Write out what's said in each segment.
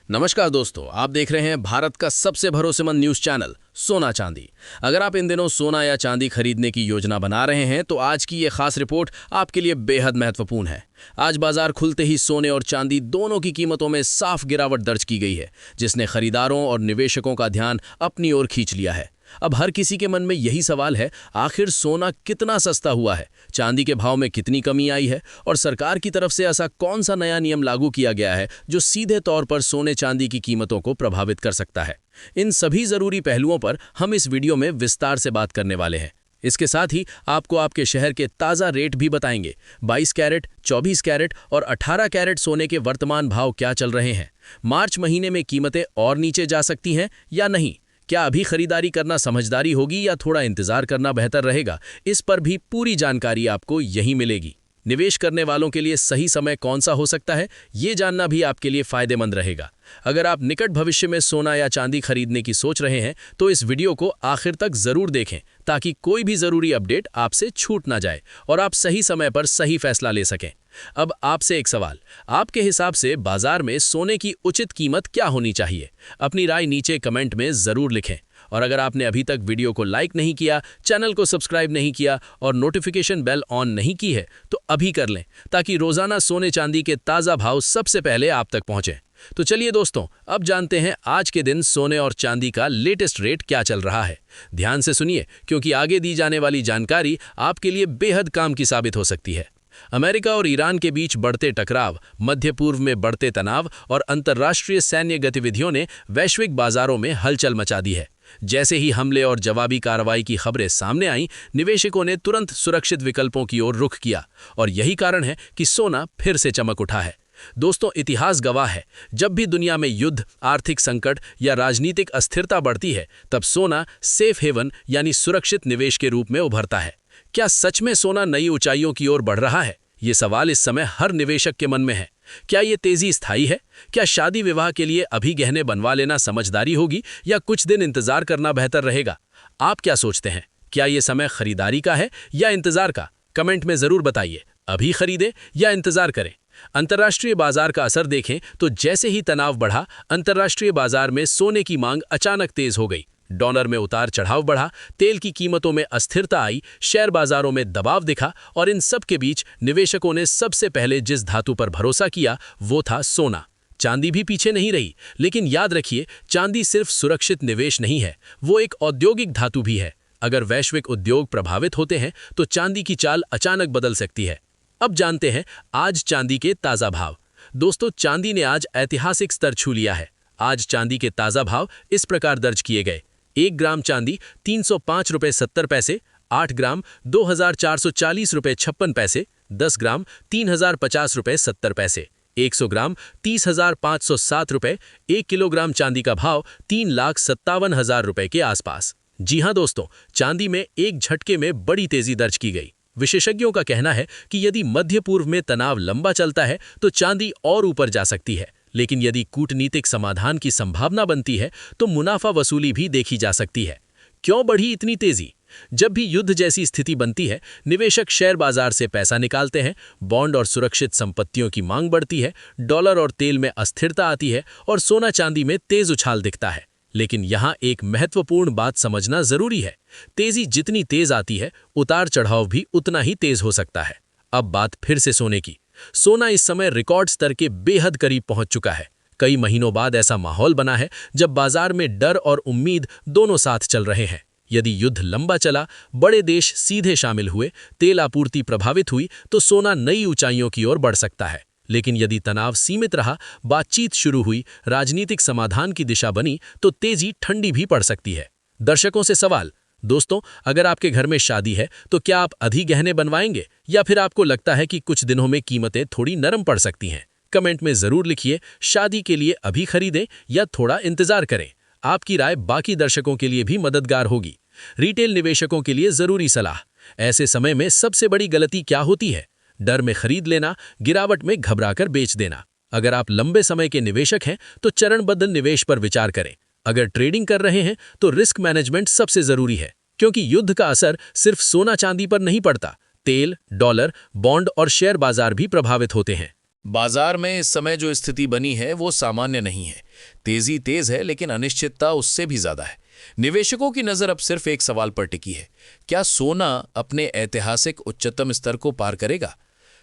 नमस्कार दोस्तों, आप देख रहे हैं भारत का सबसे भरोसेमंद न्यूज चैनल सोना चांदी। अगर आप इन दिनों सोना या चांदी खरीदने की योजना बना रहे हैं तो आज की ये खास रिपोर्ट आपके लिए बेहद महत्वपूर्ण है। आज बाजार खुलते ही सोने और चांदी दोनों की कीमतों में साफ गिरावट दर्ज की गई है, जिसने खरीदारों और निवेशकों का ध्यान अपनी ओर खींच लिया है। अब हर किसी के मन में यही सवाल है, आखिर सोना कितना सस्ता हुआ है, चांदी के भाव में कितनी कमी आई है और सरकार की तरफ से ऐसा कौन सा नया नियम लागू किया गया है जो सीधे तौर पर सोने चांदी की कीमतों को प्रभावित कर सकता है। इन सभी जरूरी पहलुओं पर हम इस वीडियो में विस्तार से बात करने वाले हैं। इसके साथ ही आपको आपके शहर के ताज़ा रेट भी बताएंगे। 22 कैरेट, 24 कैरेट और 18 कैरेट सोने के वर्तमान भाव क्या चल रहे हैं। मार्च महीने में कीमतें और नीचे जा सकती हैं या नहीं, क्या अभी खरीदारी करना समझदारी होगी या थोड़ा इंतजार करना बेहतर रहेगा, इस पर भी पूरी जानकारी आपको यहीं मिलेगी। निवेश करने वालों के लिए सही समय कौन सा हो सकता है, ये जानना भी आपके लिए फायदेमंद रहेगा। अगर आप निकट भविष्य में सोना या चांदी खरीदने की सोच रहे हैं तो इस वीडियो को आखिर तक जरूर देखें, ताकि कोई भी जरूरी अपडेट आपसे छूट ना जाए और आप सही समय पर सही फैसला ले सकें। अब आपसे एक सवाल, आपके हिसाब से बाजार में सोने की उचित कीमत क्या होनी चाहिए? अपनी राय नीचे कमेंट में जरूर लिखें। और अगर आपने अभी तक वीडियो को लाइक नहीं किया, चैनल को सब्सक्राइब नहीं किया और नोटिफिकेशन बेल ऑन नहीं की है तो अभी कर लें, ताकि रोजाना सोने चांदी के ताज़ा भाव सबसे पहले आप तक पहुंचे। तो चलिए दोस्तों, अब जानते हैं आज के दिन सोने और चांदी का लेटेस्ट रेट क्या चल रहा है। ध्यान से सुनिए, क्योंकि आगे दी जाने वाली जानकारी आपके लिए बेहद काम की साबित हो सकती है। अमेरिका और ईरान के बीच बढ़ते टकराव, मध्य पूर्व में बढ़ते तनाव और अंतर्राष्ट्रीय सैन्य गतिविधियों ने वैश्विक बाजारों में हलचल मचा दी है। जैसे ही हमले और जवाबी कार्रवाई की खबरें सामने आईं, निवेशकों ने तुरंत सुरक्षित विकल्पों की ओर रुख किया और यही कारण है कि सोना फिर से चमक उठा है। दोस्तों, इतिहास गवाह है, जब भी दुनिया में युद्ध, आर्थिक संकट या राजनीतिक अस्थिरता बढ़ती है, तब सोना सेफ हेवन यानी सुरक्षित निवेश के रूप में उभरता है। क्या सच में सोना नई ऊंचाइयों की ओर बढ़ रहा है? ये सवाल इस समय हर निवेशक के मन में है। क्या ये तेजी स्थायी है? क्या शादी विवाह के लिए अभी गहने बनवा लेना समझदारी होगी या कुछ दिन इंतजार करना बेहतर रहेगा? आप क्या सोचते हैं? क्या ये समय खरीदारी का है या इंतजार का? कमेंट में जरूर बताइए। अभी खरीदें या इंतजार करें? अंतर्राष्ट्रीय बाजार का असर देखें तो जैसे ही तनाव बढ़ा, अंतर्राष्ट्रीय बाजार में सोने की मांग अचानक तेज हो गई। डॉलर में उतार चढ़ाव बढ़ा, तेल की कीमतों में अस्थिरता आई, शेयर बाजारों में दबाव दिखा और इन सब के बीच निवेशकों ने सबसे पहले जिस धातु पर भरोसा किया वो था सोना। चांदी भी पीछे नहीं रही, लेकिन याद रखिए, चांदी सिर्फ सुरक्षित निवेश नहीं है, वो एक औद्योगिक धातु भी है। अगर वैश्विक उद्योग प्रभावित होते हैं तो चांदी की चाल अचानक बदल सकती है। अब जानते हैं आज चांदी के ताज़ा भाव। दोस्तों, चांदी ने आज ऐतिहासिक स्तर छू लिया है। आज चांदी के ताज़ा भाव इस प्रकार दर्ज किए गए। 1 ग्राम चांदी 305 रुपये 70 पैसे, 8 ग्राम 2440 रुपये 56 पैसे, 10 ग्राम 3050 रुपये 70 पैसे, 100 ग्राम 30,507 रुपये, 1 किलोग्राम चांदी का भाव 3,57,000 रुपये के आसपास। जी हां दोस्तों, चांदी में एक झटके में बड़ी तेजी दर्ज की गई। विशेषज्ञों का कहना है कि यदि मध्य पूर्व में तनाव लंबा चलता है तो चांदी और ऊपर जा सकती है, लेकिन यदि कूटनीतिक समाधान की संभावना बनती है तो मुनाफा वसूली भी देखी जा सकती है। क्यों बढ़ी इतनी तेजी? जब भी युद्ध जैसी स्थिति बनती है, निवेशक शेयर बाजार से पैसा निकालते हैं, बॉन्ड और सुरक्षित संपत्तियों की मांग बढ़ती है, डॉलर और तेल में अस्थिरता आती है और सोना चांदी में तेज उछाल दिखता है। लेकिन यहाँ एक महत्वपूर्ण बात समझना जरूरी है, तेजी जितनी तेज आती है, उतार चढ़ाव भी उतना ही तेज हो सकता है। अब बात फिर से सोने की। सोना इस समय रिकॉर्ड स्तर के बेहद करीब पहुंच चुका है। कई महीनों बाद ऐसा माहौल बना है जब बाजार में डर और उम्मीद दोनों साथ चल रहे हैं। यदि युद्ध लंबा चला, बड़े देश सीधे शामिल हुए, तेल आपूर्ति प्रभावित हुई तो सोना नई ऊंचाइयों की ओर बढ़ सकता है। लेकिन यदि तनाव सीमित रहा, बातचीत शुरू हुई, राजनीतिक समाधान की दिशा बनी तो तेजी ठंडी भी पड़ सकती है। दर्शकों से सवाल, दोस्तों, अगर आपके घर में शादी है तो क्या आप अधिक गहने बनवाएंगे या फिर आपको लगता है कि कुछ दिनों में कीमतें थोड़ी नरम पड़ सकती हैं? कमेंट में जरूर लिखिए। शादी के लिए अभी खरीदें या थोड़ा इंतजार करें। आपकी राय बाकी दर्शकों के लिए भी मददगार होगी। रिटेल निवेशकों के लिए जरूरी सलाह, ऐसे समय में सबसे बड़ी गलती क्या होती है? डर में खरीद लेना, गिरावट में घबराकर बेच देना। अगर आप लंबे समय के निवेशक हैं तो चरणबद्ध निवेश पर विचार करें। अगर ट्रेडिंग कर रहे हैं तो रिस्क मैनेजमेंट सबसे जरूरी है, क्योंकि युद्ध का असर सिर्फ सोना चांदी पर नहीं पड़ता, तेल, डॉलर, बॉन्ड और शेयर बाजार भी प्रभावित होते हैं। बाजार में इस समय जो स्थिति बनी है वो सामान्य नहीं है। तेजी तेज है, लेकिन अनिश्चितता उससे भी ज्यादा है। निवेशकों की नजर अब सिर्फ एक सवाल पर टिकी है, क्या सोना अपने ऐतिहासिक उच्चतम स्तर को पार करेगा?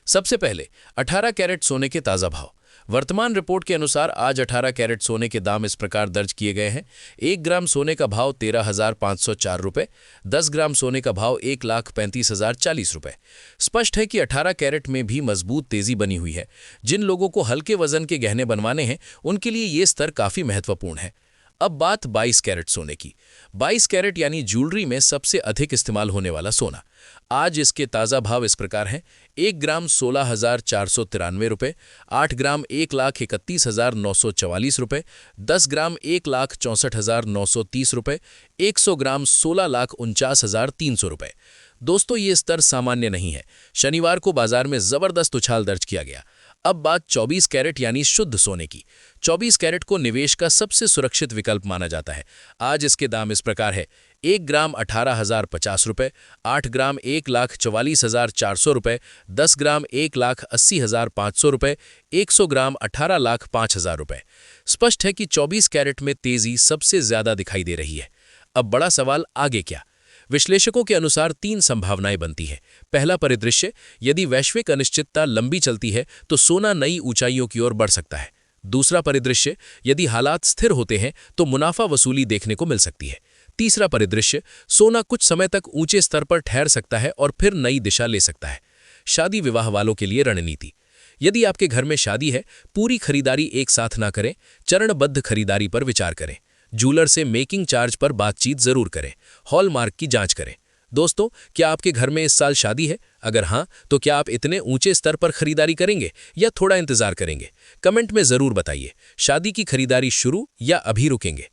सबसे पहले 18 कैरेट सोने के ताजा भाव। वर्तमान रिपोर्ट के अनुसार आज 18 कैरेट सोने के दाम इस प्रकार दर्ज किए गए हैं। 1 ग्राम सोने का भाव 13,504 रुपये, 10 ग्राम सोने का भाव 1,35,040 रुपये। स्पष्ट है कि 18 कैरेट में भी मजबूत तेजी बनी हुई है। जिन लोगों को हल्के वजन के गहने बनवाने हैं, उनके लिए ये स्तर काफी महत्वपूर्ण है। अब बात 22 कैरेट सोने की। 22 कैरेट यानी ज्वेलरी में सबसे अधिक इस्तेमाल होने वाला सोना। आज इसके ताज़ा भाव इस प्रकार हैं: 1 ग्राम 16,493 रुपये, 8 ग्राम 1,31,944 रुपये, 10 ग्राम 1,64,930 रुपये, 100 ग्राम 16,49,300 रुपये। दोस्तों, ये स्तर सामान्य नहीं है। शनिवार को बाजार में जबरदस्त उछाल दर्ज किया गया। अब बात 24 कैरेट यानी शुद्ध सोने की। 24 कैरेट को निवेश का सबसे सुरक्षित विकल्प माना जाता है। आज इसके दाम इस प्रकार है: 1 ग्राम 18,050 रुपये, 8 ग्राम 1,44,400 रुपये, 10 ग्राम 1,80,500 रुपये, 100 ग्राम 18,05,000 रुपये। स्पष्ट है कि 24 कैरेट में तेजी सबसे ज्यादा दिखाई दे रही है। अब बड़ा सवाल आगे क्या? विश्लेषकों के अनुसार 3 संभावनाएं बनती हैं। पहला परिदृश्य, यदि वैश्विक अनिश्चितता लंबी चलती है तो सोना नई ऊंचाइयों की ओर बढ़ सकता है। दूसरा परिदृश्य, यदि हालात स्थिर होते हैं तो मुनाफा वसूली देखने को मिल सकती है। तीसरा परिदृश्य, सोना कुछ समय तक ऊंचे स्तर पर ठहर सकता है और फिर नई दिशा ले सकता है। शादी विवाह वालों के लिए रणनीति। यदि आपके घर में शादी है, पूरी खरीदारी एक साथ ना करें, चरणबद्ध खरीदारी पर विचार करें। जूलर से मेकिंग चार्ज पर बातचीत जरूर करें। हॉलमार्क की जांच करें। दोस्तों, क्या आपके घर में इस साल शादी है? अगर हाँ, तो क्या आप इतने ऊंचे स्तर पर खरीदारी करेंगे या थोड़ा इंतजार करेंगे? कमेंट में जरूर बताइए। शादी की खरीदारी शुरू या अभी रुकेंगे?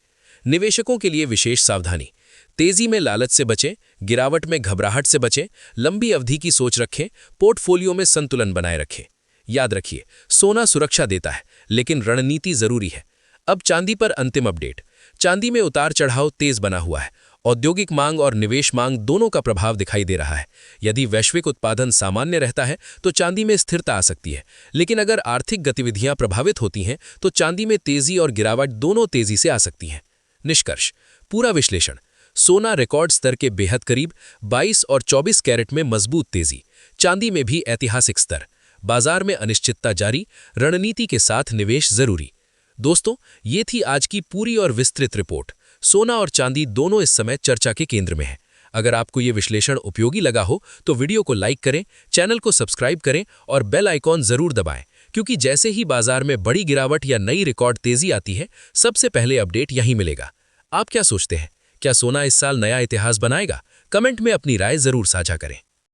निवेशकों के लिए विशेष सावधानी। तेजी में लालच से बचें, गिरावट में घबराहट से बचें, लंबी अवधि की सोच रखें, पोर्टफोलियो में संतुलन बनाए रखें। याद रखिए, सोना सुरक्षा देता है, लेकिन रणनीति जरूरी है। अब चांदी पर अंतिम अपडेट। चांदी में उतार चढ़ाव तेज बना हुआ है। औद्योगिक मांग और निवेश मांग दोनों का प्रभाव दिखाई दे रहा है। यदि वैश्विक उत्पादन सामान्य रहता है तो चांदी में स्थिरता आ सकती है, लेकिन अगर आर्थिक गतिविधियां प्रभावित होती हैं तो चांदी में तेजी और गिरावट दोनों तेजी से आ सकती हैं। निष्कर्ष, पूरा विश्लेषण। सोना रिकॉर्ड स्तर के बेहद करीब, 22 और 24 कैरेट में मजबूत तेजी, चांदी में भी ऐतिहासिक स्तर, बाजार में अनिश्चितता जारी, रणनीति के साथ निवेश जरूरी। दोस्तों, ये थी आज की पूरी और विस्तृत रिपोर्ट। सोना और चांदी दोनों इस समय चर्चा के केंद्र में हैं। अगर आपको ये विश्लेषण उपयोगी लगा हो तो वीडियो को लाइक करें, चैनल को सब्सक्राइब करें और बेल आइकॉन जरूर दबाएं, क्योंकि जैसे ही बाजार में बड़ी गिरावट या नई रिकॉर्ड तेजी आती है, सबसे पहले अपडेट यहीं मिलेगा। आप क्या सोचते हैं? क्या सोना इस साल नया इतिहास बनाएगा? कमेंट में अपनी राय जरूर साझा करें।